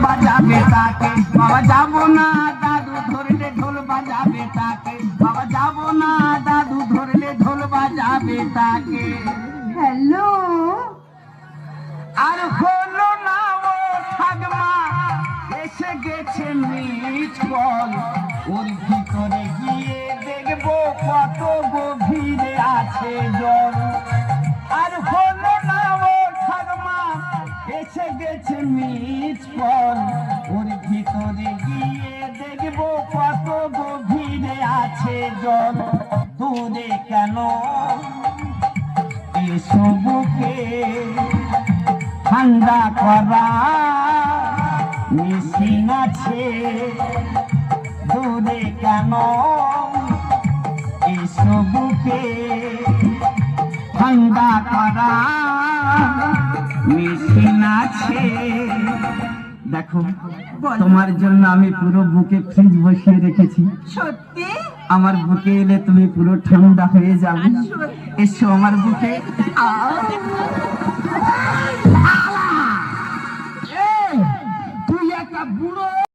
বাজাবে তাকে, বাবা যাবো না দাদু ধরলে ঢোল বাজাবে তাকে, বাবা যাবো না দাদু ধরলে ঢোল বাজাবে তাকে। হ্যালো, আর হলো না ও ঠাকমা, এসে গেছে মিট কল, ওর ভিতরে গিয়ে দেখবো কত গভীরে আছে জল। আর হলো না ও ঠাকমা, এসে গেছে মিট কল, ওর ভিতরে গিয়ে দেখবো কত গভীরে আছে জল। দূরে কেন এসবকে ঠান্ডা করা মেশিন আছে, দূরে কেন এসবকে ঠান্ডা করা মেশিন আছে। দেখো তোমার জন্য আমি পুরো বুকে ফ্রিজ বসিয়ে রেখেছি, সত্যি? আমার বুকে এলে তুমি পুরো ঠান্ডা হয়ে যাবে। এসো আমার বুকে।